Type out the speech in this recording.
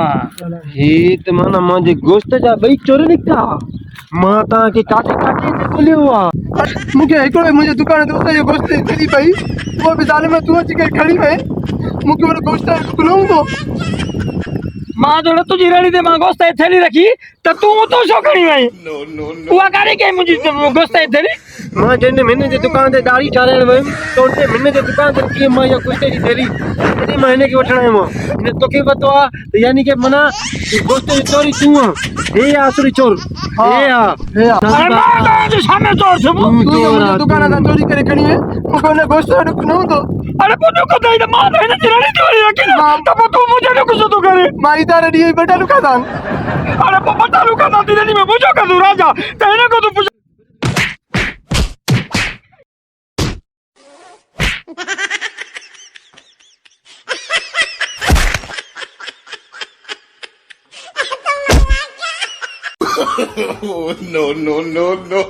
हे त माना मुंहिंजे गोश्त जा ॿई चोर निकिता। मां तव्हांखे काटे काटे मोकिलियो आहे। मूंखे हिकिड़ो मुंहिंजे दुकान ते उते गोश्त जी थैली पई, उहो बि ज़ालिम तूं अची करे खणी वए। मूंखे वरी गोश्त जो टुक न हूंदो। मां जो तुझी रेड़ी ते मां गोश्त जी थैली रखी त तूं उतो छो खणी वई? उहा काॾे कई मुंहिंजी गोश्त जी थैली? मां जंहिं मिन जे दुकान ते दाढ़ी ठाराइण वियुमि त उते मिन जे दुकान ते कीअं मां इहा गोश्त जी थैली तॾहिं मां हिनखे वठण आयो आहियां। हिन तोखे पतो आहे त यानी कि माना गोश्त जी चोरी तूं आहे। हे आहे असली चोर। हे आहे सामने चोर छो? तूं मुंहिंजे दुकान तां चोरी करे खणी वए, मूंखे हुन गोश्त जो टुक न हूंदो। अरे पुटू को दई त मां त हिन जी रेड़ी चोरी रखी त पोइ तूं मुंहिंजे ॾुक छो थो करे? मां इदारे ॾींहं बटा लुका था। अरे पोइ बटा लुका था रेड़ी में मुंहिंजो कंदो राजा त हिन को तूं पुछ। Oh, no, no, no, no.